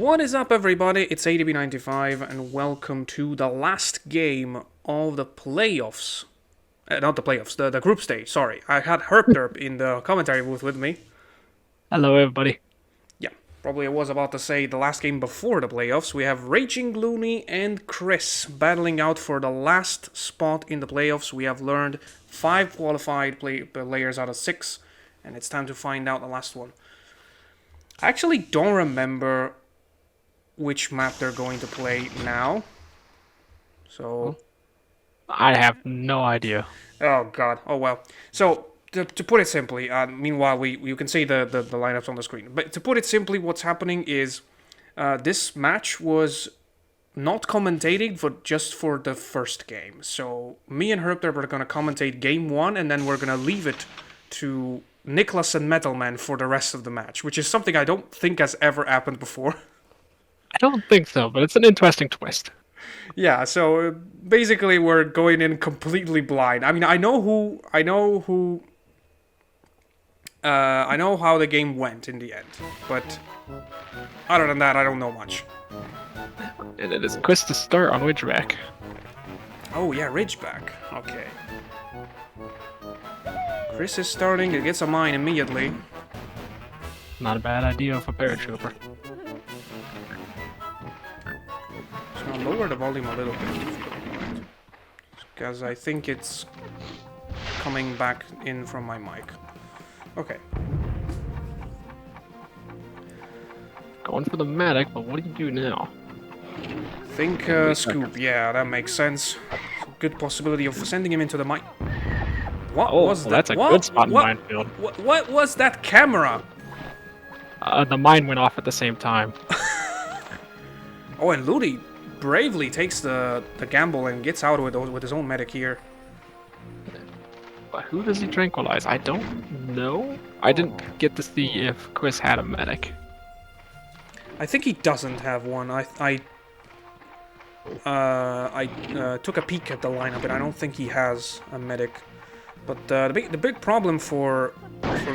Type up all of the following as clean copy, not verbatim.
What is up, everybody? It's ADB95, and welcome to the last game of the playoffs. Not the playoffs, the group stage, sorry. I had herpderp in the commentary booth with me. Hello, everybody. Yeah, probably I was about to say the last game before the playoffs. We have RagingLoony and Chris battling out for the last spot in the playoffs. We have learned 5 qualified players out of 6, and it's time to find out the last one. I actually don't remember which map they're going to play now. So... I have no idea. Oh, God. Oh, well. So, to put it simply, meanwhile, you can see the lineups on the screen. But to put it simply, what's happening is this match was not commentated just for the first game. So, me and herpderp are going to commentate game 1, and then we're going to leave it to Niclas and Metalman for the rest of the match, which is something I don't think has ever happened before. I don't think so, but it's an interesting twist. Yeah, so basically we're going in completely blind. I mean, I know how the game went in the end, but other than that, I don't know much. And it is Chris to start on Ridgeback. Oh yeah, Ridgeback. Okay. Chris is starting. It gets a mine immediately. Not a bad idea for Paratrooper. So I'll lower the volume a little bit if you don't mind, because I think it's coming back in from my mic. Okay. Going for the medic, but what do you do now? Think scoop. Yeah, that makes sense. Good possibility of sending him into the mine. What was that? That's a good spot in minefield. What was that camera? The mine went off at the same time. Oh, and Loony bravely takes the gamble and gets out with his own medic here. But who does he tranquilize? I don't know. I didn't get to see if Chris had a medic. I think he doesn't have one. I took a peek at the lineup, and I don't think he has a medic. But the big problem for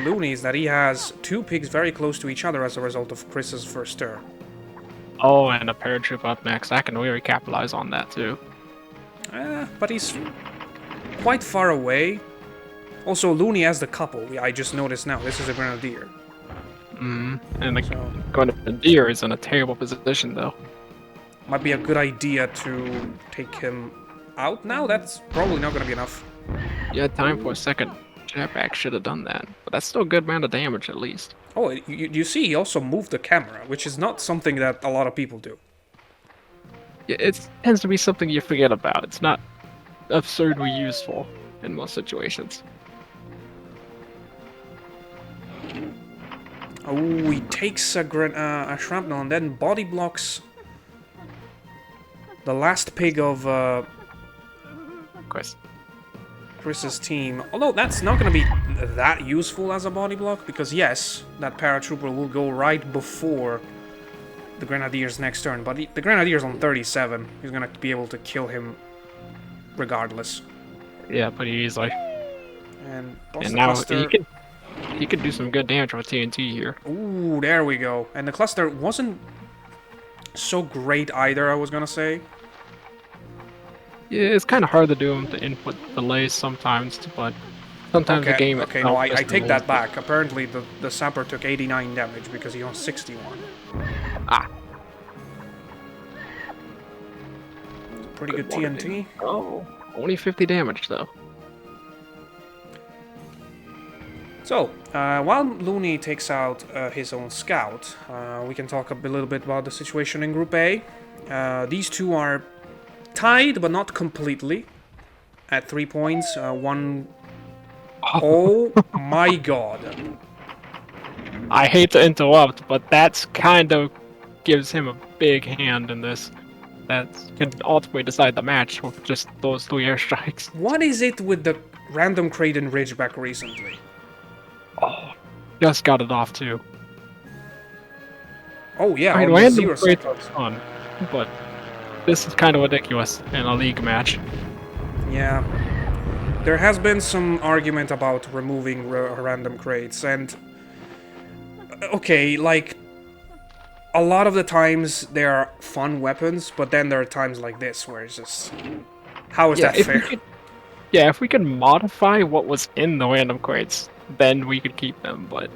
Loony is that he has 2 pigs very close to each other as a result of Chris's first turn. Oh, and a Paratrooper up next. I can really capitalize on that too. But he's quite far away. Also, Loony has the couple. Yeah, I just noticed now. This is a Grenadier. And going to the deer is in a terrible position, though. Might be a good idea to take him out now. That's probably not going to be enough. You had time for a second. Jetpack should have done that, but that's still a good amount of damage at least. Oh, you see, he also moved the camera, which is not something that a lot of people do. Yeah, it tends to be something you forget about. It's not absurdly useful in most situations. Oh, he takes a shrapnel and then body blocks the last pig of Chris's team. Although that's not going to be that useful as a body block, because yes, that paratrooper will go right before the Grenadier's next turn, but the Grenadier's on 37. He's going to be able to kill him regardless. Yeah, pretty easily. And now he could do some good damage with TNT here. Ooh, there we go. And the cluster wasn't so great either, I was going to say. Yeah, it's kind of hard to do them to input delays sometimes, but sometimes the game... Okay, no, I take that back. Apparently, the sapper took 89 damage because he was 61. Ah. Pretty good TNT. Oh, only 50 damage, though. So, while Loony takes out his own scout, we can talk a little bit about the situation in Group A. These two are tied, but not completely, at 3 points. Oh my god. I hate to interrupt, but that's kind of gives him a big hand in this. That can ultimately decide the match with just those 3 airstrikes. What is it with the random crate in Ridgeback recently? Oh, just got it off too. Oh yeah, I mean, only random 0 crates seconds. are fun, but this is kind of ridiculous in a league match. Yeah. There has been some argument about removing random crates, and... Okay, like... a lot of the times they are fun weapons, but then there are times like this where it's just, how is that fair? Yeah, if we could modify what was in the random crates, then we could keep them. But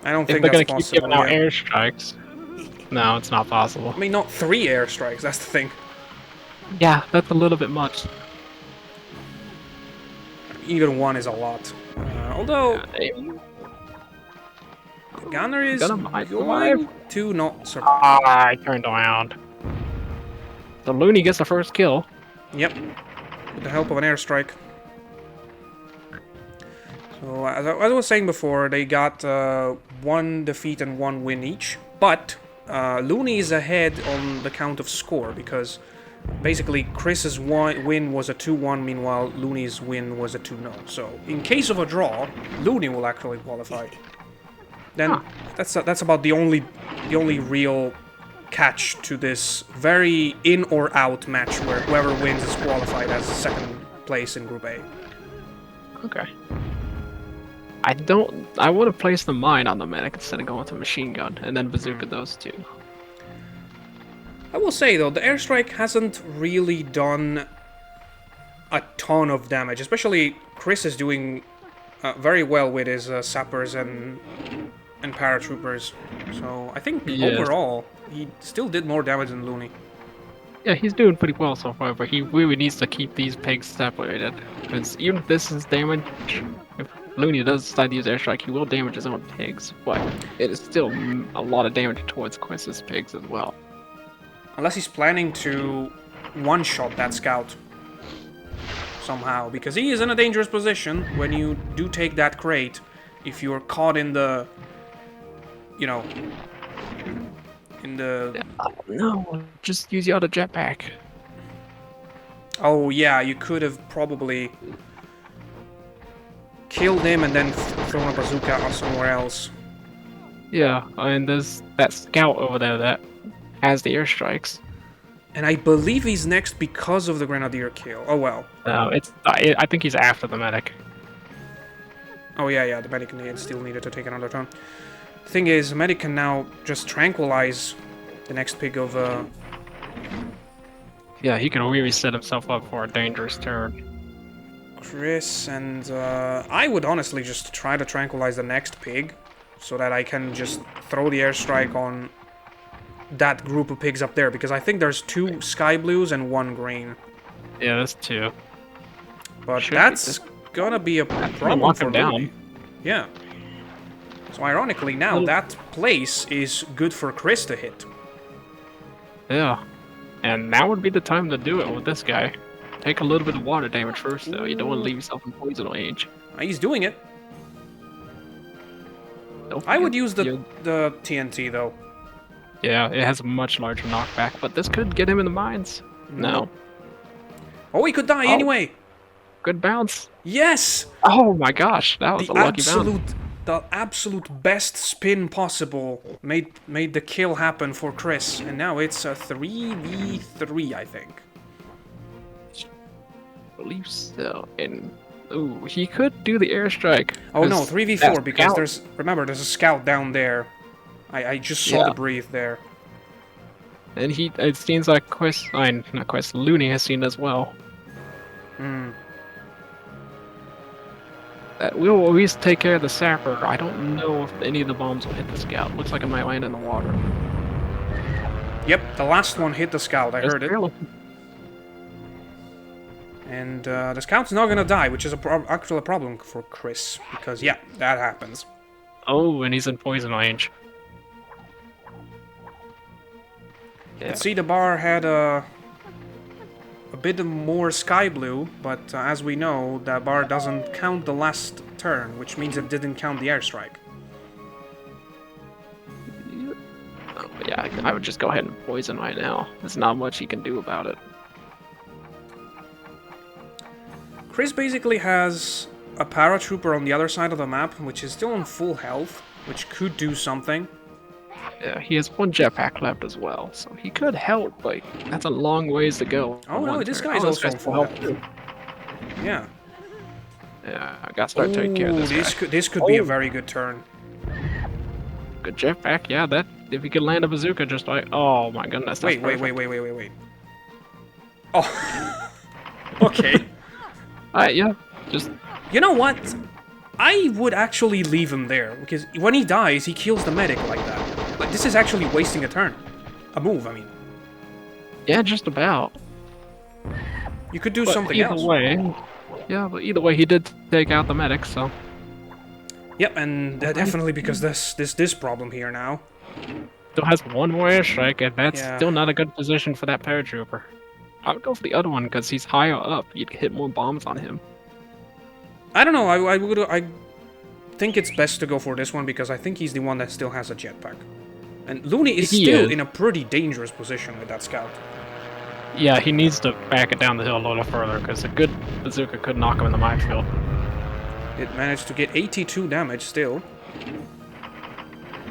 I don't if think they're that's gonna keep possible. giving out Yeah. airstrikes, no, it's not possible. I mean, not 3 airstrikes. That's the thing. Yeah, that's a little bit much. Even 1 is a lot. Although the gunner is going to not survive. Ah, I turned around. The Loony gets the first kill. Yep, with the help of an airstrike. So, as I was saying before, they got 1 defeat and 1 win each. But Loony is ahead on the count of score, because basically Chris's win was a 2-1, meanwhile Loony's win was a 2-0. So, in case of a draw, Loony will actually qualify. Then that's about the only real catch to this very in or out match where whoever wins is qualified as second place in Group A. Okay. I would have placed the mine on the medic instead of going with the machine gun and then bazooka those two. I will say though, the airstrike hasn't really done a ton of damage, especially Chris is doing very well with his sappers and paratroopers. So I think overall he still did more damage than Loony. Yeah, he's doing pretty well so far, but he really needs to keep these pigs separated. Because even if this is damage, if Loony does decide to use airstrike, he will damage his own pigs, but it is still a lot of damage towards Chris's pigs as well. Unless he's planning to one-shot that scout somehow, because he is in a dangerous position when you do take that crate. If you're caught in the, you know, in the... No, just use the other jetpack. Oh yeah, you could have probably killed him and then thrown a bazooka out somewhere else. Yeah, and there's that scout over there that has the airstrikes. And I believe he's next because of the grenadier kill. Oh well. No, I think he's after the medic. Oh yeah, the medic still needed to take another turn. The thing is, the medic can now just tranquilize the next pig of... Yeah, he can really set himself up for a dangerous turn. Chris, and I would honestly just try to tranquilize the next pig, so that I can just throw the airstrike on that group of pigs up there, because I think there's 2 sky blues and 1 green. Yeah, that's 2. But that's gonna be a problem for Loony. Yeah. So ironically now, that place is good for Chris to hit. Yeah. And now would be the time to do it with this guy. Take a little bit of water damage first, though. You don't want to leave yourself in poison range. He's doing it. I would use the TNT, though. Yeah, it has a much larger knockback, but this could get him in the mines. No. Oh, he could die anyway! Good bounce. Yes! Oh my gosh, that was a lucky bounce. The absolute best spin possible made the kill happen for Chris, and now it's a 3v3, I think. I believe so. And ooh, he could do the airstrike. Oh no, 3v4 because there's a scout down there. I just saw the breathe there. And it seems like Loony has seen as well. We'll at least take care of the sapper. I don't know if any of the bombs will hit the scout. Looks like it might land in the water. Yep, the last one hit the scout. I heard it. And the scout's not gonna die, which is actually a problem for Chris, because yeah, that happens. Oh, and he's in poison range. You can see the bar had a bit more sky blue, but as we know, that bar doesn't count the last turn, which means it didn't count the airstrike. Yeah, I would just go ahead and poison right now. There's not much he can do about it. Chris basically has a paratrooper on the other side of the map, which is still on full health, which could do something. Yeah, he has 1 jetpack left as well, so he could help, but that's a long ways to go. Oh no, this guy's also on full health too. Yeah. Yeah, I gotta start taking care of this guy. This could be a very good turn. good jetpack. Yeah, that if he could land a bazooka, just like, oh my goodness. That's Wait. Oh, okay. Yeah, just You know what? I would actually leave him there, because when he dies, he kills the medic like that. Like, this is actually wasting a turn. A move, I mean. yeah, just about. You could do But something either else. way, yeah, but either way, he did take out the medic, so. Yep, and definitely because this problem here now. Still has one more airstrike, and that's Yeah. still not a good position for that paratrooper. I would go for the other one because he's higher up. You'd hit more bombs on him. I don't know, I think it's best to go for this one because I think he's the one that still has a jetpack. And Loony is He still is. in a pretty dangerous position with that scout. Yeah, he needs to back it down the hill a little further because a good bazooka could knock him in the minefield. It managed to get 82 damage still.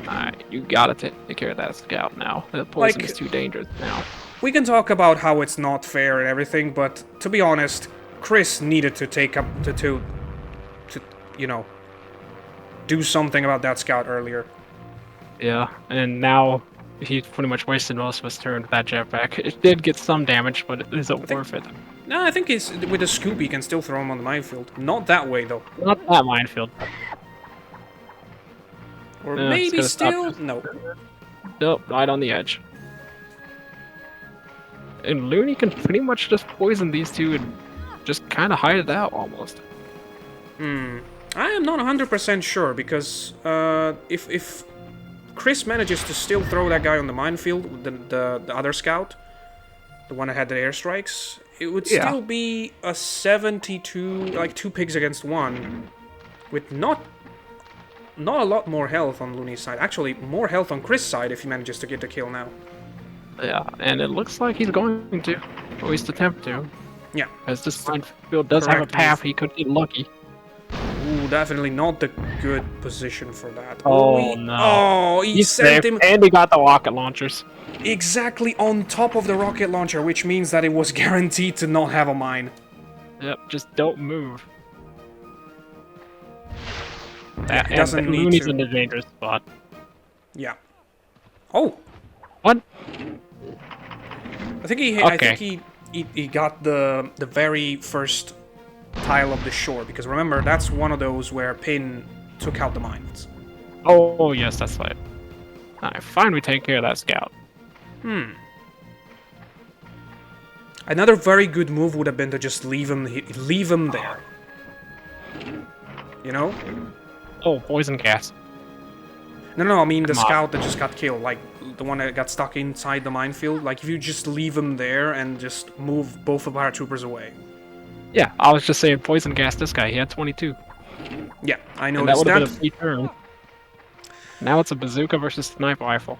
Alright, you gotta take care of that scout now. The poison Like- is too dangerous now. We can talk about how it's not fair and everything, but to be honest, Chris needed to take up to you know, do something about that scout earlier. Yeah, and now he's pretty much wasted most of his turn with that jetpack. It did get some damage, but it isn't worth it. No, I think he's with a scoop he can still throw him on the minefield. Not that way though. Not that minefield. Or Yeah, it's maybe gonna stop still no. Nope, right on the edge. And Loony can pretty much just poison these two and just kind of hide it out almost. I am not 100% sure because if Chris manages to still throw that guy on the minefield, the other scout, the one that had the airstrikes, it would Yeah. still be a 72, like 2 pigs against 1, with not a lot more health on Loony's side. Actually, more health on Chris' side if he manages to get the kill now. Yeah, and it looks like he's going to, at least attempt to. Yeah. As this minefield does have a Correct path, move. he could get lucky. Ooh, definitely not the good position for that. Oh, no. Oh, he He's sent safe, him and he got the rocket launchers. exactly on top of the rocket launcher, which means that it was guaranteed to not have a mine. Yep, just don't move. Yeah, he doesn't need Looney's to. in a dangerous spot. Yeah. Oh, What? I think I Okay. think he got the very first tile of the shore, because remember that's one of those where Pin took out the mines. Oh, yes, that's right. Alright, fine, we take care of that scout. Another very good move would have been to just leave him there. You know? Oh, poison gas. No, I mean the Come on. scout that just got killed, like the one that got stuck inside the minefield. Like if you just leave him there and just move both of our troopers away. Yeah, I was just saying poison gas this guy. He had 22. Yeah, I And that noticed would have that. been a free turn. Now it's a bazooka versus sniper rifle.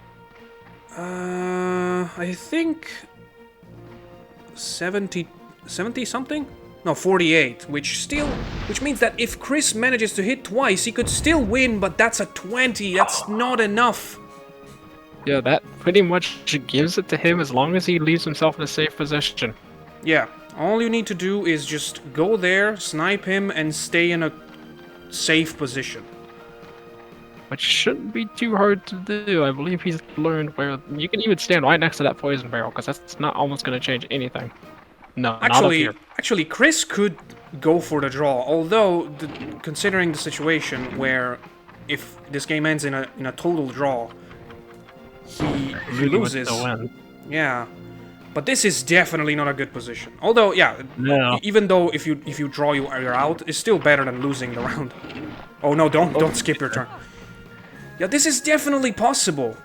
I think 70 something? No, 48, which means that if Chris manages to hit twice, he could still win, but that's a 20. That's not enough. Yeah, that pretty much gives it to him as long as he leaves himself in a safe position. Yeah, all you need to do is just go there, snipe him, and stay in a safe position. Which shouldn't be too hard to do. I believe he's learned where you can even stand right next to that poison barrel, because that's not almost going to change anything. No, not up here. Actually, Chris could go for the draw, although considering the situation where if this game ends in a total draw, he Really would loses. still win. Yeah, but this is definitely not a good position. Although, yeah, No. even though if you draw, you're out, it's still better than losing the round. Oh no! Don't skip your turn. Yeah, this is definitely possible.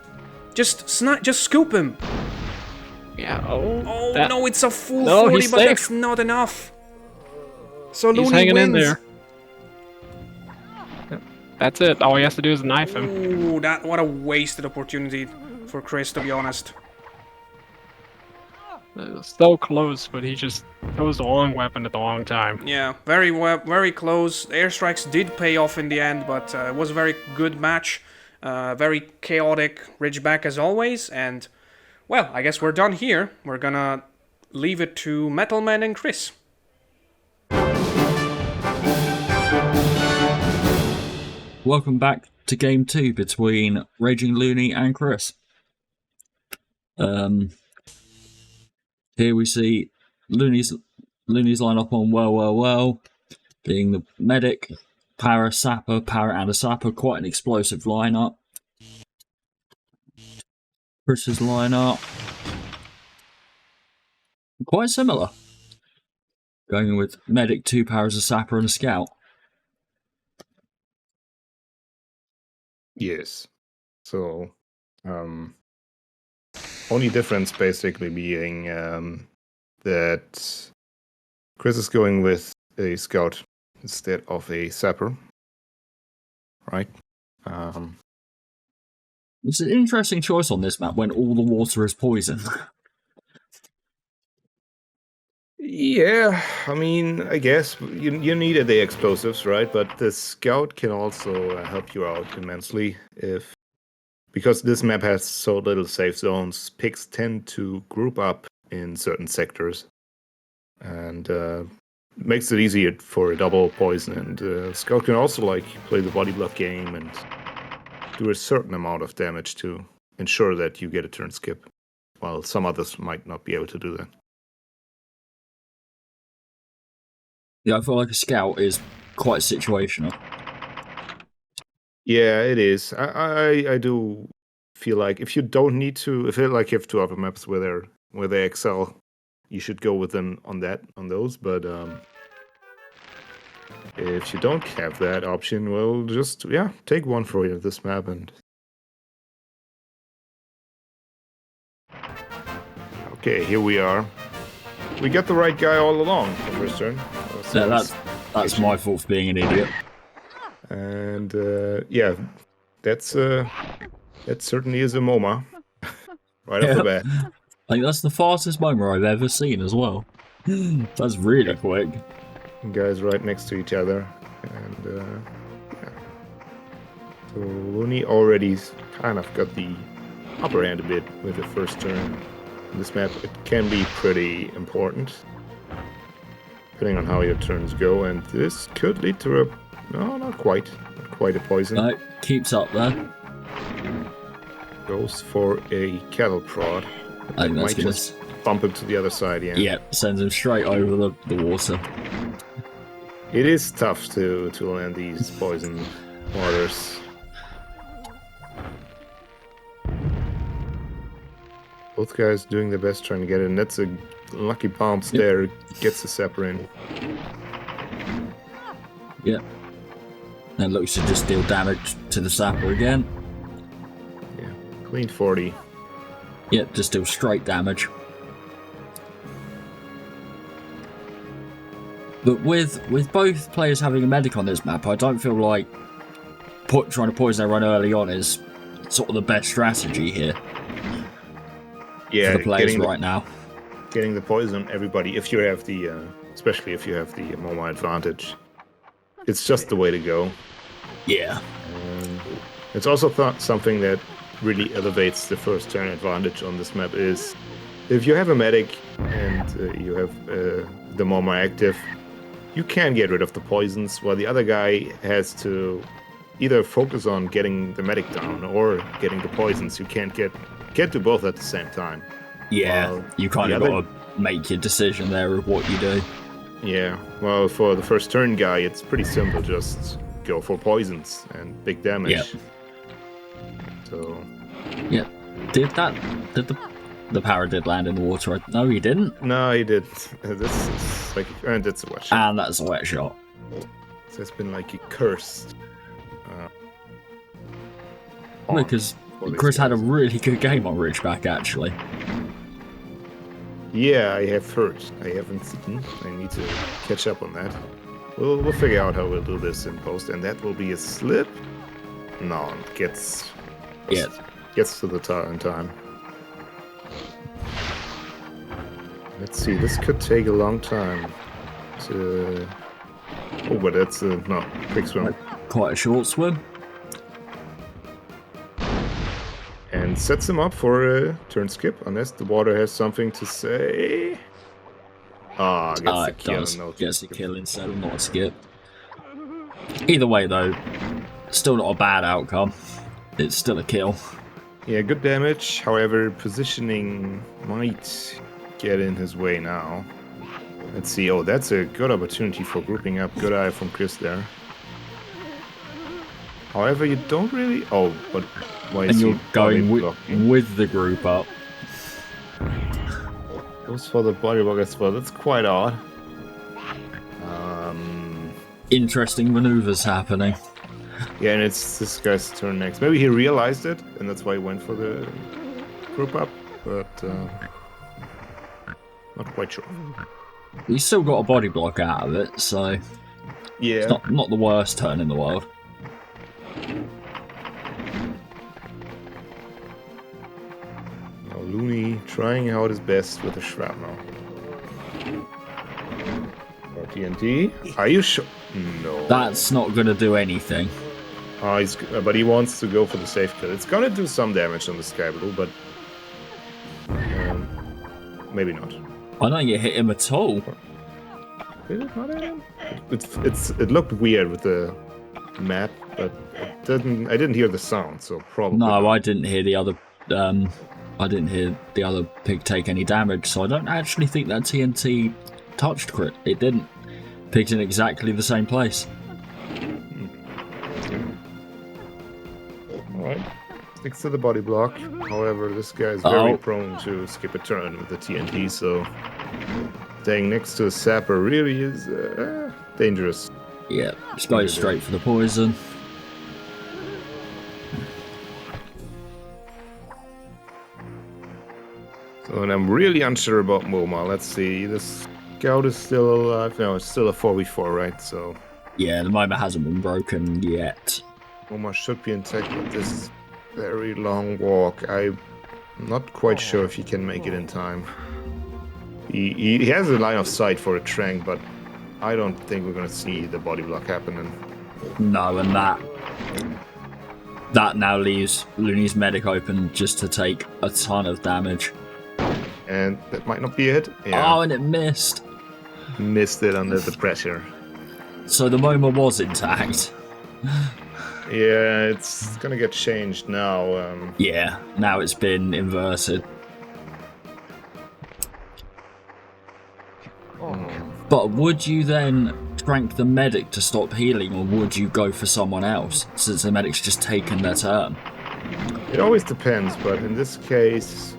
Just scoop him. Yeah, Oh that- no, it's a full No, 40, he's but safe. that's not enough. So He's Loony hanging wins. in there. That's it. All he has to do is knife him. Ooh, what a wasted opportunity for Chris, to be honest. It was so close, but he just chose the wrong weapon at the wrong time. Yeah, very close. The airstrikes did pay off in the end, but it was a very good match. Very chaotic Ridgeback as always, and well, I guess we're done here. We're gonna leave it to Metalman and Chris. Welcome back to game 2 between RagingLoony and Chris. Here we see Looney's line up on well, being the medic, para, sapper, and a sapper. Quite an explosive lineup. Chris's lineup, quite similar. Going with medic, 2 paras, a sapper, and a scout. Yes. So, only difference basically being that Chris is going with a scout instead of a sapper, right? It's an interesting choice on this map when all the water is poison. Yeah, I mean, I guess you needed the explosives, right? But the scout can also help you out immensely because this map has so little safe zones. Pigs tend to group up in certain sectors, and makes it easier for a double poison. And scout can also play the body block game and do a certain amount of damage to ensure that you get a turn skip, while some others might not be able to do that. Yeah, I feel like a scout is quite situational. Yeah, it is. I do feel like if you don't need to, if you have 2 other maps where they excel, you should go with them on those. But if you don't have that option, well, just take one for you this map. And okay, here we are. We got the right guy all along the first turn. Yeah, that's my fault for being an idiot. And that certainly is a MoMA right off the bat. I think that's the fastest MoMA I've ever seen as well. That's really quick. Guys right next to each other, and so Looney already kind of got the upper hand a bit with the first turn. In this map, it can be pretty important, depending on how your turns go, and this could lead to not quite a poison. No, keeps up there. Goes for a cattle prod. I think that's might just bump him to the other side, Yeah, sends him straight over the water. It is tough to land these poison waters. Both guys doing their best trying to get it, and that's a lucky bounce there. Gets the sapper in. Yeah. And looks to just deal damage to the sapper again. Yeah, clean 40. Yeah, just deal straight damage. But with both players having a medic on this map, I don't feel like trying to poison their run early on is sort of the best strategy here. Yeah, for the players right now. Getting the poison, everybody, if you have the, especially if you have the MoMA advantage, it's just the way to go. Yeah. It's also something that really elevates the first turn advantage on this map is if you have a medic and you have the MoMA active, you can get rid of the poisons while the other guy has to either focus on getting the medic down or getting the poisons. You can't do both at the same time. Yeah, you kind of got to make your decision there of what you do. Yeah, well, for the first turn guy, it's pretty simple. Just go for poisons and big damage. Yeah. So. Yeah. Did the power did land in the water? No, he didn't. No, he didn't. This is like, and it's a wet shot. And that's a wet shot. So it's been like a cursed. Because Chris had a really good game on Ridgeback, actually. Yeah, I have heard. I haven't seen. I need to catch up on that. We'll figure out how we'll do this in post, and that will be a slip. No, it gets to the in time. Let's see. This could take a long time. But that's no quick swim. Quite a short swim. And sets him up for a turn skip, unless the water has something to say. Gets the kill. Gets the kill instead of not a skip. Either way, though, Still not a bad outcome. It's still a kill. Yeah, good damage. However, positioning might get in his way now. Let's see. Oh, that's a good opportunity for grouping up. Good eye from Chris there. However, you don't really... Oh, but why And is you're he going body blocking? with the group up. Goes for the body block as well. That's quite odd. Interesting maneuvers happening. Yeah, and it's this guy's turn next. Maybe he realized it, and that's why he went for the group up, but not quite sure. He's still got a body block out of it, so Yeah. it's not the worst turn in the world. Now Loony trying out his best with the shrapnel. Or TNT. Are you sure? No. That's not going to do anything. Oh, but he wants to go for the safe kill. It's gonna do some damage on the Sky Blue, but maybe not. I don't get hit him at all. Did it not hit him? It looked weird with the map, but it didn't. I didn't hear the sound, so probably. No, not. I didn't hear the other. I didn't hear the other pig take any damage, so I don't actually think that TNT touched crit. It didn't. Pig's in exactly the same place. Alright. Sticks to the body block. However, this guy is very prone to skip a turn with the TNT, so staying next to a sapper really is dangerous. Yeah, just goes straight for the poison. So, and I'm really unsure about MoMA. Let's see. This scout is still alive. No, it's still a 4v4, right? So Yeah, the moment hasn't been broken yet. MoMA should be intact, but this very long walk. I'm not quite sure if he can make it in time. He has a line of sight for a trank, but I don't think we're gonna see the body block happening. No, and that now leaves Looney's medic open just to take a ton of damage. And that might not be it. Oh, and it missed. Missed it under the pressure. So the MoMA was intact. Yeah, it's gonna get changed now. Yeah, now it's been inverted. But would you then trank the medic to stop healing, or would you go for someone else, since the medic's just taken their turn? It always depends, but in this case,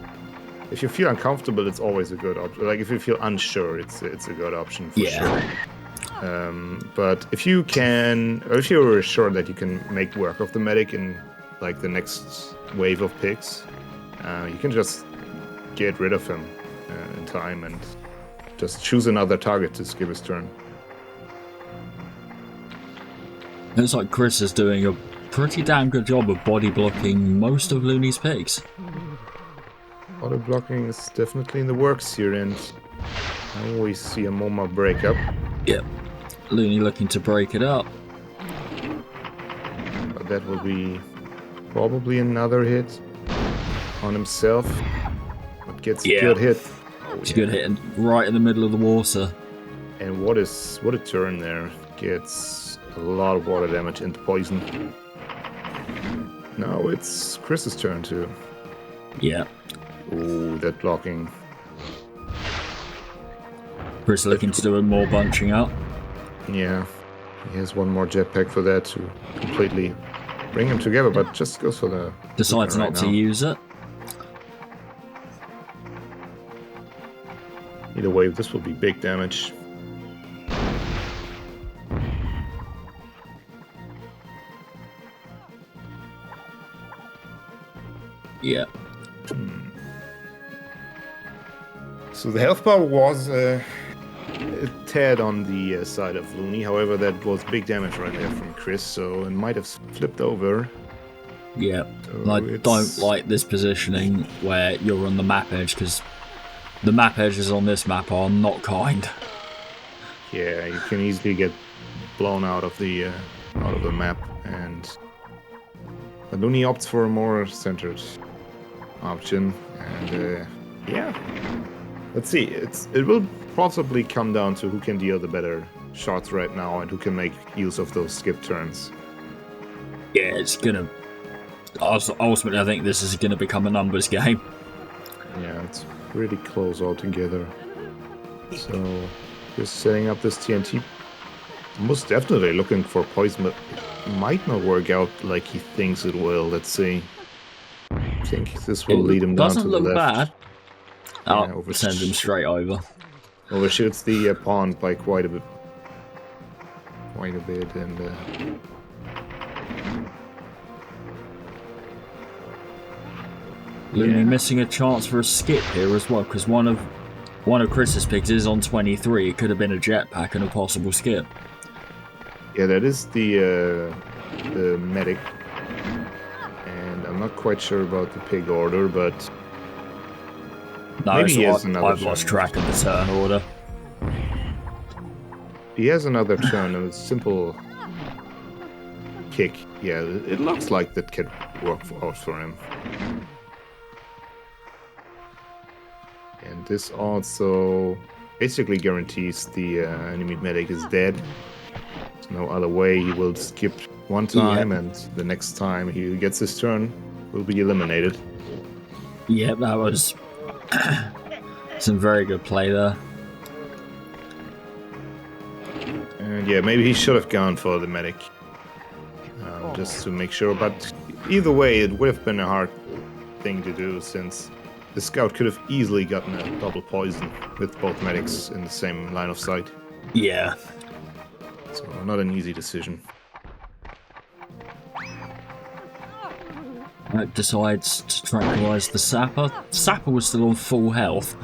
if you feel uncomfortable, it's always a good option. Like if you feel unsure, it's a good option for sure. But if you can, or if you're sure that you can make work of the medic in like the next wave of picks, you can just get rid of him in time and just choose another target to skip his turn. It's like Chris is doing a pretty damn good job of body blocking most of Looney's picks. Auto blocking is definitely in the works here, and I always see a MoMA breakup. Yep. Looney looking to break it up. But that will be probably another hit on himself. But gets a good hit. It's a good hit right in the middle of the water. And what a turn there. Gets a lot of water damage into poison. Now it's Chris's turn too. Yeah. Ooh, that blocking. Chris looking to do more bunching up. Yeah. He has one more jetpack for that to completely bring him together, but just goes for the... Decides not to use it. Either way, this will be big damage. Yeah. So the health bar was a tad on the side of Loony. However, that was big damage right there from Chris, so it might have flipped over. Yeah. So I don't like this positioning where you're on the map edge, because the map edges on this map are not kind. Yeah, you can easily get blown out of the map, and Loony opts for a more centered option, and yeah. Let's see. It will possibly come down to who can deal the better shots right now and who can make use of those skip turns. Yeah, it's gonna. Ultimately, I think this is gonna become a numbers game. Yeah, it's pretty close altogether. So, just setting up this TNT. Most definitely looking for poison, but it might not work out like he thinks it will. Let's see. I think this will lead him down to Doesn't the look left. bad. Yeah, Oh, send him straight over. overshoots the pond by quite a bit. And Loony yeah. missing a chance for a skip here as well, because one of Chris's picks is on 23. It could have been a jetpack and a possible skip. Yeah, that is the medic, and I'm not quite sure about the pig order, but No, maybe he has so another I've lost turn. track of the turn order. He has another turn, and a simple kick. Yeah, it looks like that could work out for him. And this also basically guarantees the enemy medic is dead. There's no other way. He will skip one time, and the next time he gets his turn, will be eliminated. Yeah, that was some very good play there. And yeah, maybe he should have gone for the medic, just to make sure. But either way, it would have been a hard thing to do, since the scout could have easily gotten a double poison with both medics in the same line of sight. Yeah. So not an easy decision. Decides to tranquilize the sapper. Sapper was still on full health.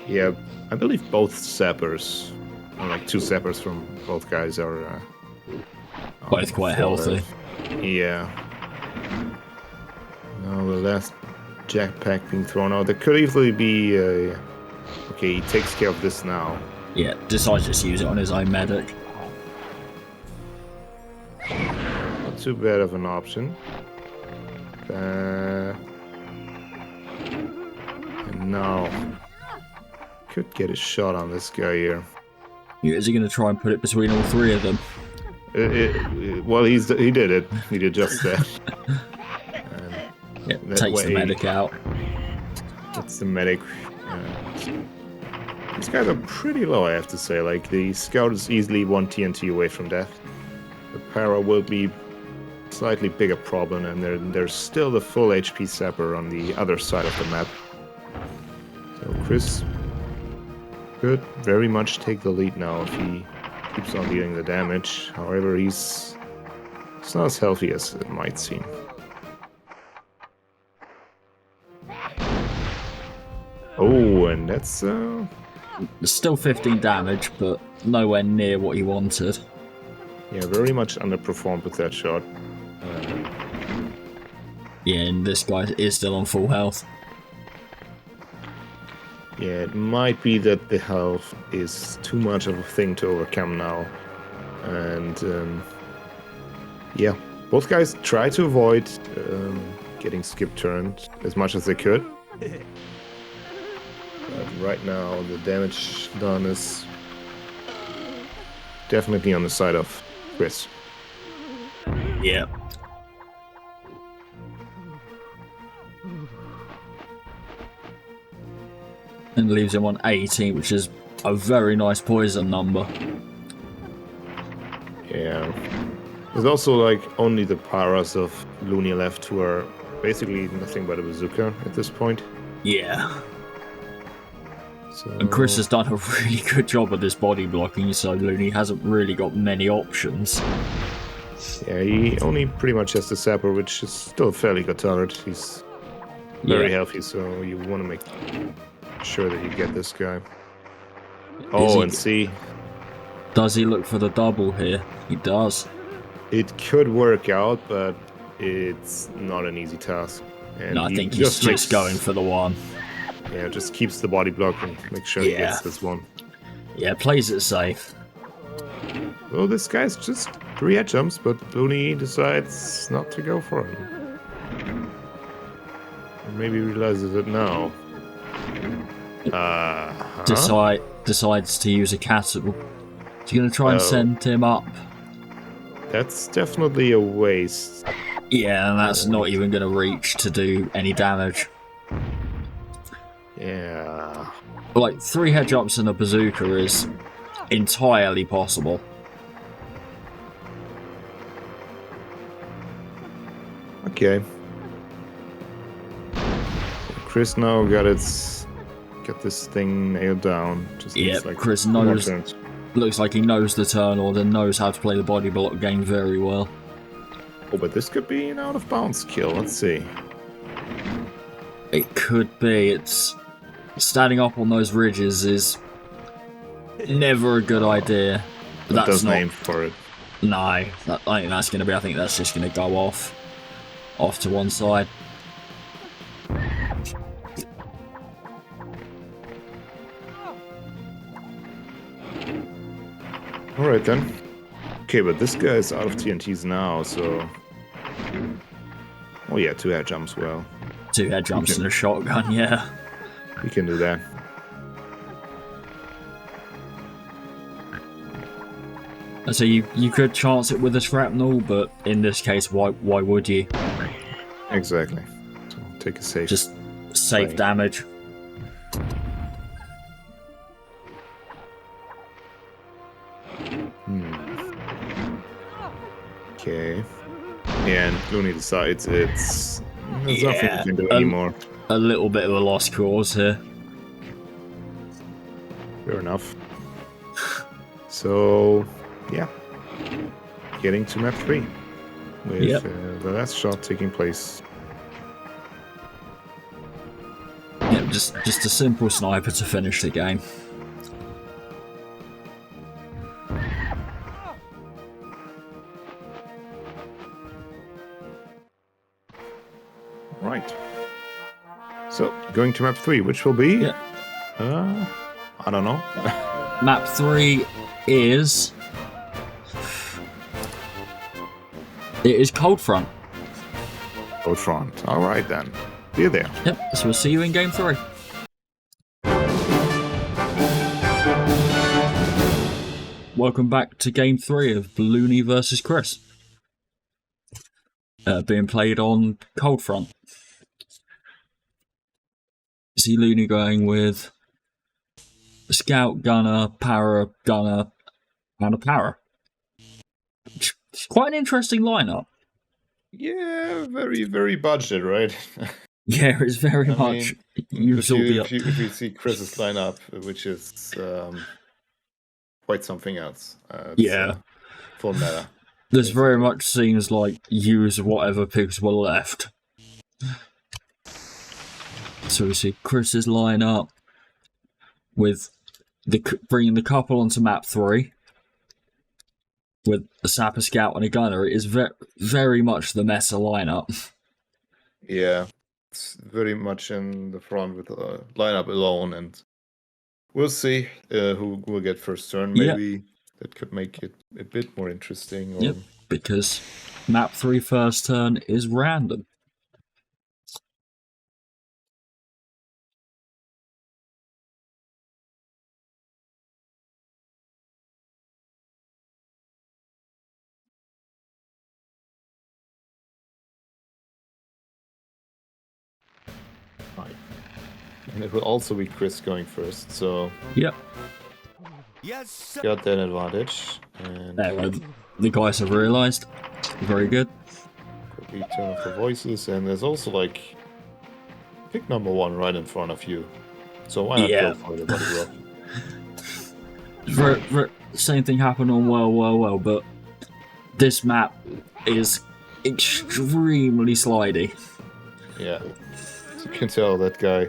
Yeah, I believe both sappers, or like two sappers from both guys, are Both quite healthy. Yeah. Now the last jetpack being thrown out. There could easily be a... Okay, he takes care of this now. Yeah, decides just to use it on his own medic. Not too bad of an option. And now could get a shot on this guy here. Yeah, is he going to try and put it between all three of them? Well, he did it. He did just that. Yeah, that takes the way- medic out. That's the medic. These guys are pretty low, I have to say. Like, the scout is easily one TNT away from death. The para will be slightly bigger problem, and there's still the full HP sapper on the other side of the map. So Chris could very much take the lead now if he keeps on dealing the damage. However, he's not as healthy as it might seem. Oh, and that's Still 15 damage, but nowhere near what he wanted. yeah, very much underperformed with that shot. Yeah, and this guy is still on full health. Yeah, it might be that the health is too much of a thing to overcome now. And yeah, both guys try to avoid getting skip turned as much as they could. But right now, the damage done is definitely on the side of Chris. Yeah. And leaves him on 18, which is a very nice poison number. Yeah. There's also like only the paras of Loony left, who are basically nothing but a bazooka at this point. Yeah. So, And Chris has done a really good job of this body blocking, so Loony hasn't really got many options. yeah, he only pretty much has the sapper, which is still fairly good target. He's very healthy, so you want to make sure that you get this guy. Oh, and see, Does he look for the double here? He does. it could work out, but it's not an easy task. And No, I he think he's just going for the one. Yeah, just keeps the body block and make sure he gets this one. Yeah, plays it safe. Well, this guy's just 3 head jumps, but Loony decides not to go for him. Or maybe realizes it now. Decides to use a catapult. He's going to try and send him up. That's definitely a waste. Yeah, and that's not even going to reach to do any damage. Yeah. Like, 3 head jumps and a bazooka is entirely possible. Okay. Chris now got this thing nailed down. Just Yeah, needs, like, Chris 2 more knows. turns. Looks like he knows the turn order, knows how to play the body block game very well. Oh, but this could be an out of bounds kill. Let's see. It could be. It's standing up on those ridges is never a good idea. But That that's doesn't not. aim for it. No, I think that's going to be. I think that's just going to go off to one side. Alright then. Okay, but this guy is out of TNTs now, so... Oh yeah, 2 head jumps, well. 2 head jumps Okay. and a shotgun, yeah. We can do that. So you could chance it with a shrapnel, but in this case, why would you? Exactly. So take a safe. Just safe Right. damage. Okay. And Looney decides there's nothing Yeah, you can do anymore. A little bit of a lost cause here. Fair enough. So, yeah. Getting to map 3. With Yep. the last shot taking place. Yeah, just a simple sniper to finish the game. Right. So, going to map 3, which will be... Yeah. I don't know. Map 3 is... It is Cold Front. Out front. Alright then. See you there. Yep, so we'll see you in Game 3. Welcome back to Game 3 of Looney vs. Chris. Being played on Cold Front. See Looney going with a scout, gunner, para, gunner, and a para. It's quite an interesting lineup. Yeah, very, very budget, right? Yeah, it's very I much mean, use all the. if you see Chris's lineup, which is quite something else. It's, Yeah. Full meta. This very much seems like use whatever pigs were left. So we see Chris's lineup with bringing the couple onto map 3 with a sapper, scout, and a gunner. It is very much the meta lineup. Yeah, it's very much in the front with the lineup alone, and we'll see who will get first turn. Yeah. Maybe that could make it a bit more interesting. Or... Yep, because map 3 first turn is random. And it will also be Chris going first, so Yep, Yes, got that advantage. And the guys have realised. Very good. quickly turn off the voices, and there's also like pick number 1 right in front of you. So why not Yeah. go for the body block? Same thing happened on well, but this map is extremely slidey. Yeah. So you can tell that guy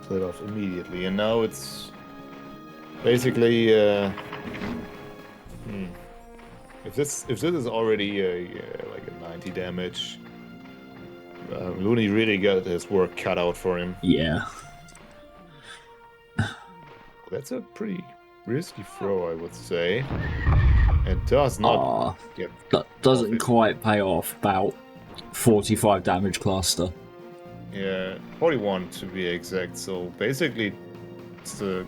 slid off immediately, and now it's basically if this is already like a 90 damage, Looney really got his work cut out for him. Yeah. That's a pretty risky throw, I would say. It does not get That doesn't quite pay off. About 45 damage cluster. Yeah, 41 to be exact. So basically, it's the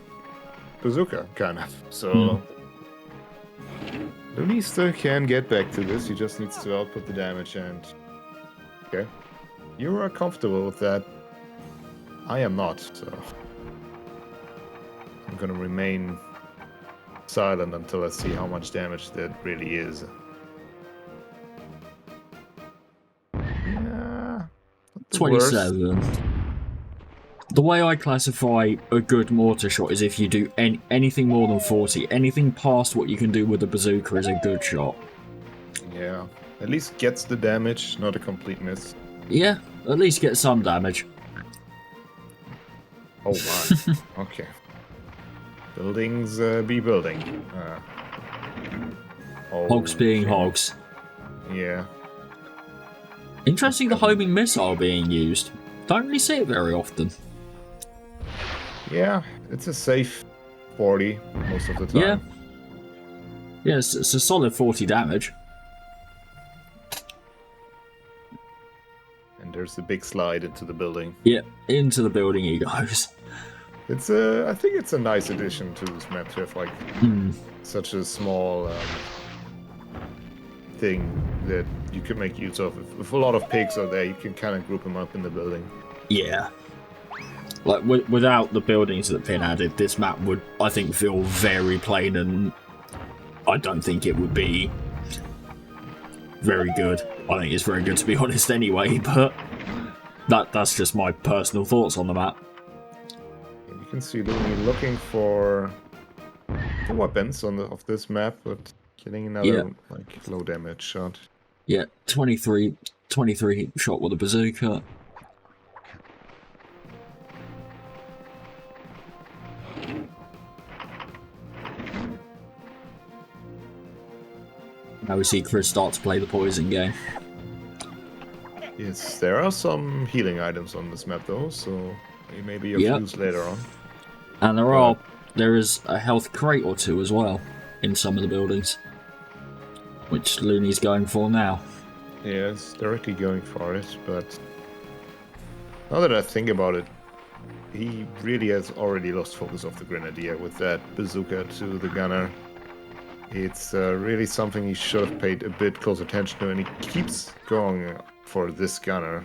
bazooka kind of. So Looney still can get back to this. He just needs to output the damage and... Okay. You are comfortable with that. I am not, so... I'm gonna remain silent until I see how much damage that really is. Yeah... not the worst. 27. The way I classify a good mortar shot is if you do anything more than 40. Anything past what you can do with a bazooka is a good shot. Yeah. At least gets the damage, not a complete miss. Yeah, at least get some damage. Oh my. Okay. Buildings be building. Hogs being okay. hogs. Yeah. Interesting the homing missile being used. Don't really see it very often. Yeah, it's a safe 40 most of the time. Yeah. Yeah, it's a solid 40 damage. And there's a big slide into the building. Yeah, into the building he goes. It's I think it's a nice addition to this map to have like such a small thing that you can make use of. If a lot of pigs are there, you can kind of group them up in the building. Yeah. Like, without the buildings that Pin added, this map would, I think, feel very plain, and I don't think it would be very good. I think it's very good, to be honest, anyway, but that's just my personal thoughts on the map. And you can see Looney looking for the weapons of this map, but getting another like low damage shot. Yeah, 23 shot with a bazooka. Now we see Chris start to play the poison game. Yes, there are some healing items on this map though, so they may be of use later on. And there is a health crate or two as well in some of the buildings, which Looney's going for now. Yes, directly going for it, but now that I think about it, he really has already lost focus of the Grenadier with that bazooka to the gunner. It's really something he should have paid a bit close attention to, and he keeps going for this gunner.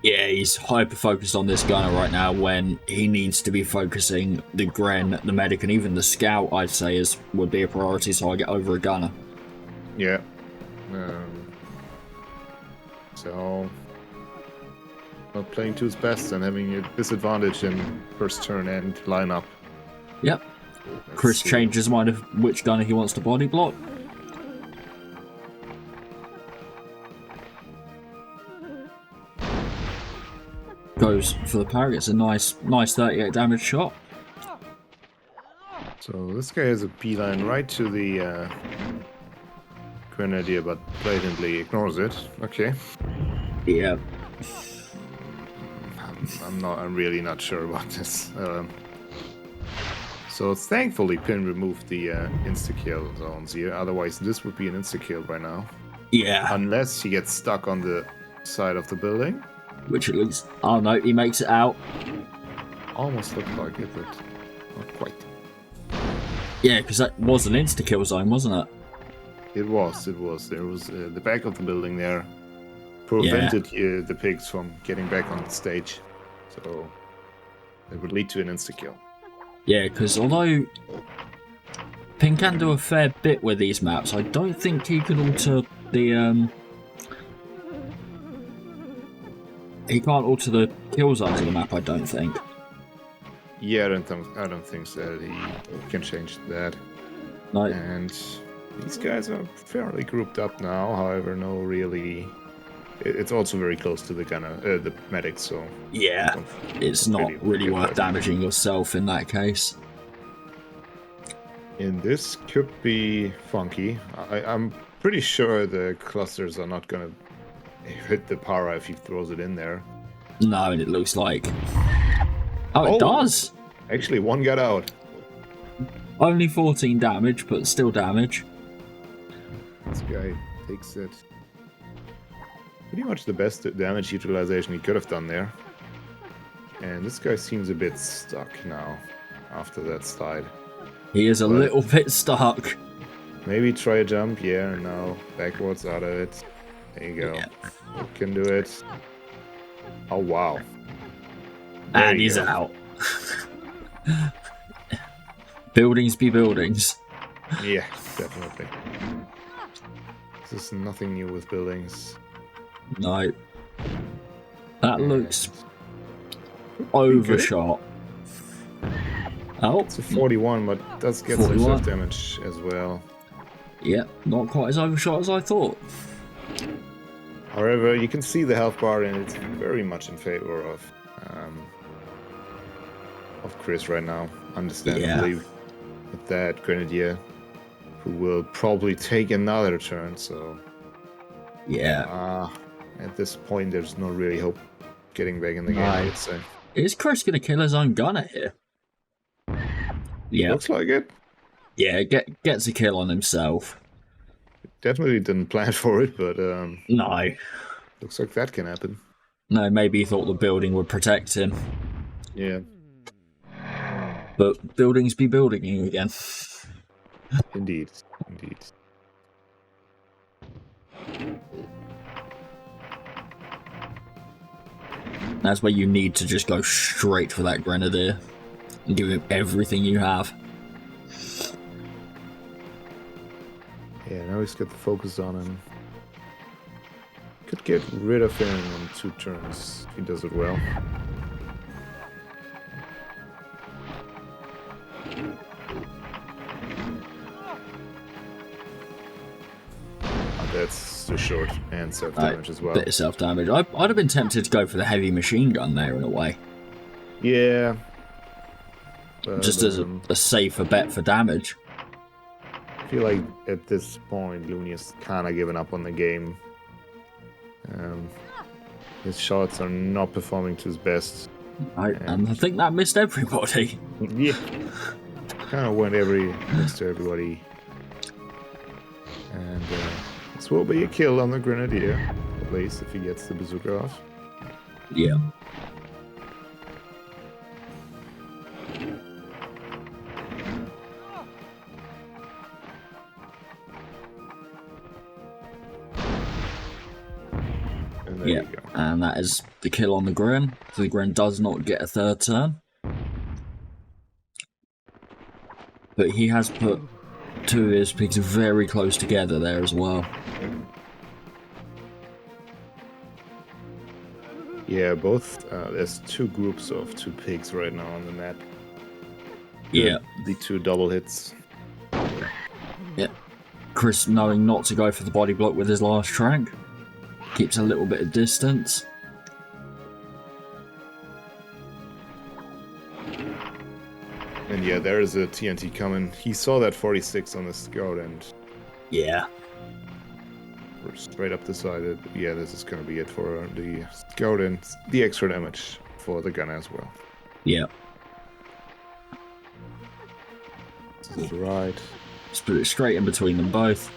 Yeah, he's hyper-focused on this gunner right now when he needs to be focusing the Gren, the medic, and even the scout, I'd say, would be a priority target over a gunner. Yeah. So, not playing to his best and having a disadvantage in first turn and lineup. Yep. Chris changed his mind of which gunner he wants to body block. Goes for the parry. It's a nice 38 damage shot. So this guy has a beeline right to the Grenadier, but blatantly ignores it. Okay. Yeah. I'm really not sure about this. So thankfully Pin removed the insta-kill zones here, otherwise this would be an insta-kill by now. Yeah. Unless he gets stuck on the side of the building. Which at least, oh no, he makes it out. Almost looked like it, but not quite. Yeah, because that was an insta-kill zone, wasn't it? It was. There was the back of the building there prevented the pigs from getting back on the stage. So it would lead to an insta-kill. Yeah, because although Pin can do a fair bit with these maps, I don't think he can alter the he can't alter the kill zones of the map, I don't think. Yeah, I don't think so. He can change that. No. And these guys are fairly grouped up now. However, no really. It's also very close to the gunner, the medic. So yeah, it's not really worth damaging yourself in that case. And this could be funky. I'm pretty sure the clusters are not gonna hit the para if he throws it in there. No, and it looks like. Oh, it does! Actually, one got out. Only 14 damage, but still damage. This guy takes it. Pretty much the best damage utilization he could have done there. And this guy seems a bit stuck now after that slide. He is a little bit stuck. Maybe try a jump. Yeah, no. Backwards out of it. There you go. Yeah. You can do it. Oh, wow. There And you he's go. out. Buildings be buildings. Yeah, definitely. This is nothing new with buildings. No. That And looks overshot. Oh, it's a 41, but does get some 41. shift damage as well. yeah, not quite as overshot as I thought. However, you can see the health bar, and it's very much in favor of Chris right now. Understandably, with that Grenadier, who will probably take another turn. So, Yeah. at this point, there's no really hope getting back in the game. I would say. Is Chris going to kill his own gunner here? Yeah. Looks like it. Yeah, gets a kill on himself. Definitely didn't plan for it, but No. looks like that can happen. No, maybe he thought the building would protect him. Yeah, But buildings be building again. indeed, indeed. That's where you need to just go straight for that Grenadier and give him everything you have. Yeah, now he's got the focus on him. Could get rid of him in 2 turns if he does it well. That's too short, and self-damage as well. Bit of self-damage. I'd have been tempted to go for the heavy machine gun there in a way. Yeah. But, Just as a safer bet for damage. I feel like at this point, Looney has kind of given up on the game. His shots are not performing to his best. And I think that missed everybody. Yeah. Kind of went next to everybody. And this will be a kill on the Grenadier, at least if he gets the bazooka off. Yeah. And there Yeah, you go. and that is the kill on the Gren. So the Gren does not get a third turn. But he has put 2 of his pigs very close together there as well. Yeah, both. There's 2 groups of 2 pigs right now on the map. Yeah. The 2 double hits. Yeah. Chris knowing not to go for the body block with his last trank. Keeps a little bit of distance. And yeah, there is a TNT coming. He saw that 46 on the scout and Yeah. we're straight up decided, yeah, this is going to be it for the scout and the extra damage for the gunner as well. Yeah. This is right. Just put it straight in between them both.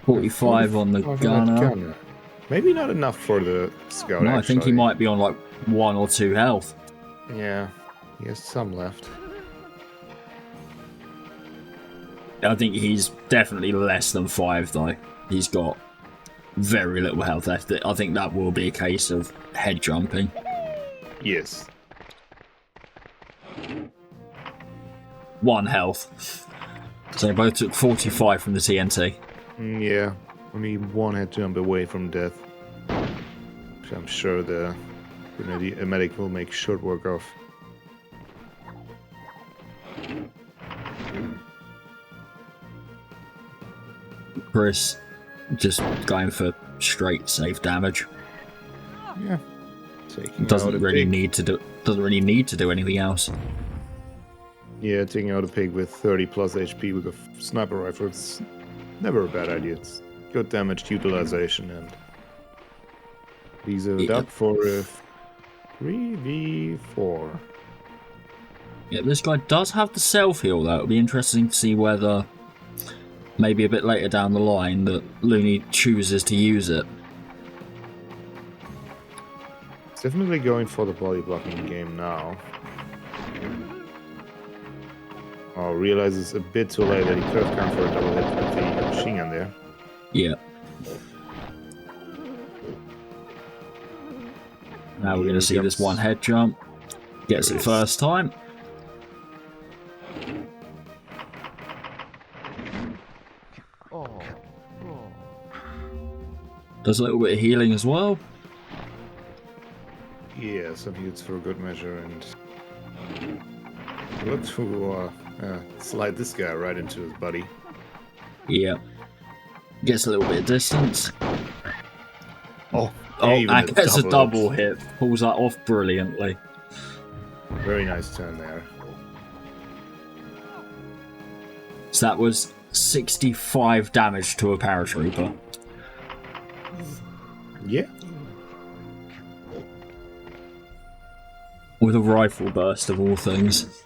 .45 on the gunner. Maybe not enough for the scout. No, I think he actually. might be on like 1 or 2 health. Yeah, he has some left. I think he's definitely less than 5 though. He's got very little health left. I think that will be a case of head jumping. Yes. 1 health. So they both took 45 from the TNT. Yeah, only 1 head jump away from death. Which I'm sure the medic will make short work of. Chris just going for straight safe damage. Yeah. Taking Doesn't out a really pig. need to do anything else. Yeah, taking out a pig with 30 plus HP with a sniper rifle, it's never a bad idea. It's good damage utilization, and he's up for a 3v4. Yeah, this guy does have the self heal though. It'll be interesting to see whether maybe a bit later down the line that Looney chooses to use it. It's definitely going for the body blocking game now. Oh, realizes a bit too late that he could have gone for a double hit with the machine gun there. Yeah. Now we're going to see this one head jump. Gets it first time. Does a little bit of healing as well. Yeah, some hits for good measure, and look to slide this guy right into his buddy. Yeah. Gets a little bit of distance. Oh, And gets a double hit. Pulls that off brilliantly. Very nice turn there. So that was 65 damage to a paratrooper. Yeah. With a rifle burst of all things.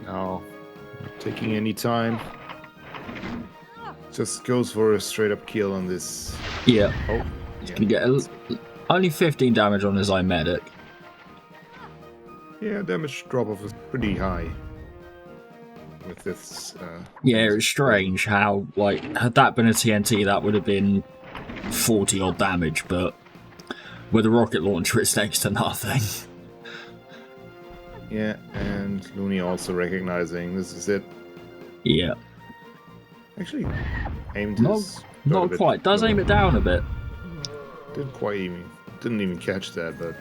No, not taking any time. Just goes for a straight up kill on this. Yeah. Oh, You can get only 15 damage on his medic. yeah, damage drop off is pretty high. With this. Yeah, it's strange how, like, had that been a TNT, that would have been 40 odd damage, but with a rocket launcher, it's next to nothing. Yeah, and Looney also recognizing this is it. Yeah. Actually, aimed No, his gun a not bit quite. Does low. aim it down a bit. Didn't even catch that, but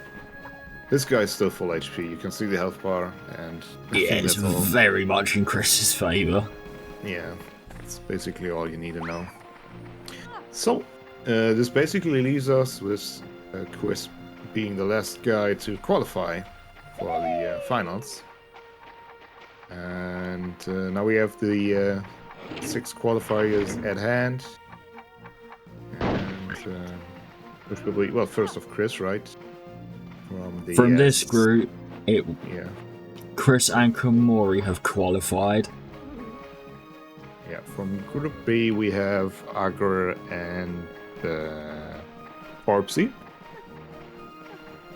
this guy's still full HP. You can see the health bar, and I Yeah, think it's that's all. very much in Chris's favour. Yeah, that's basically all you need to know. So, this basically leaves us with Chris being the last guy to qualify for the finals. And now we have the 6 qualifiers at hand. And which will be, well, first of Chris, right? From this group, Yeah. Chris and Komori have qualified. Yeah, from Group B we have Agar and Orbsy.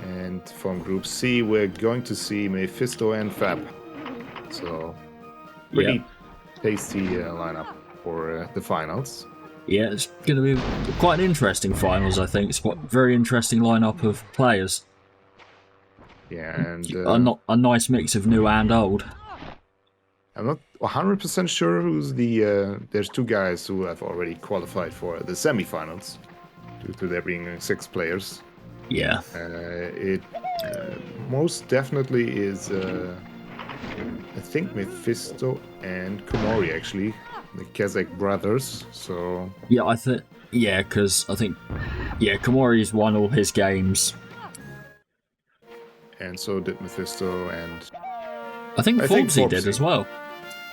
And from Group C we're going to see Mephisto and Fab. So, pretty tasty lineup for the finals. Yeah, it's going to be quite an interesting finals, I think. It's quite a very interesting lineup of players. Yeah, and A nice mix of new and old. I'm not 100% sure who's the... there's 2 guys who have already qualified for the semifinals, due to there being 6 players. Yeah. It most definitely is, I think, Mephisto and Komori, actually, the Kazakh brothers. So Yeah, because I think Komori's won all his games. and so did Mephisto, and I think Forbesy did Forbesy as well.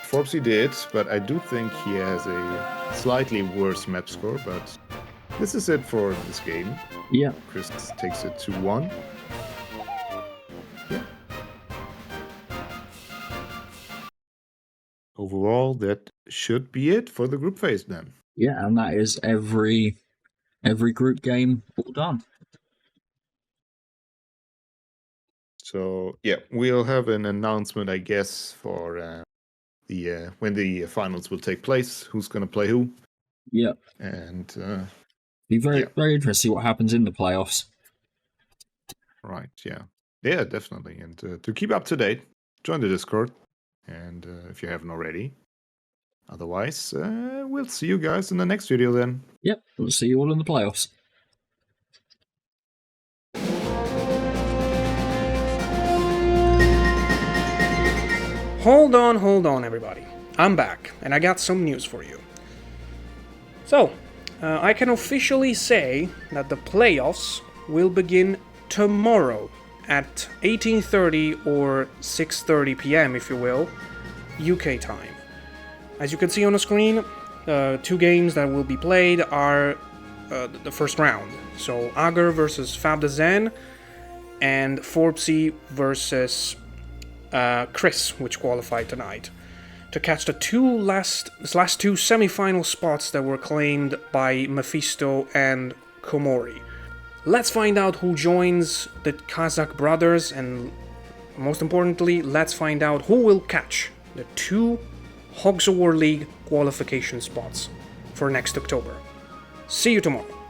Forbesy did, but I do think he has a slightly worse map score. But this is it for this game. Yeah. Chris takes it 2-1. Yeah. Overall, that should be it for the group phase then. Yeah, and that is every group game all done. So yeah, we'll have an announcement, I guess, for the when the finals will take place. Who's going to play who? Yeah. And Be very interesting to see what happens in the playoffs. right, yeah, definitely. And to keep up to date, join the Discord, and if you haven't already. Otherwise, we'll see you guys in the next video then. Yep, we'll see you all in the playoffs. Hold on, everybody. I'm back, and I got some news for you. So, I can officially say that the playoffs will begin tomorrow at 18:30 or 6:30 p.m., if you will, UK time. As you can see on the screen, two games that will be played are the first round. So Agar versus Fab the Zen, and Forbesy versus Chris, which qualified tonight, to catch the last two semi-final spots that were claimed by Mephisto and Komori. Let's find out who joins the Kazakh brothers, and most importantly, let's find out who will catch the 2 Hogs of War League qualification spots for next October. See you tomorrow.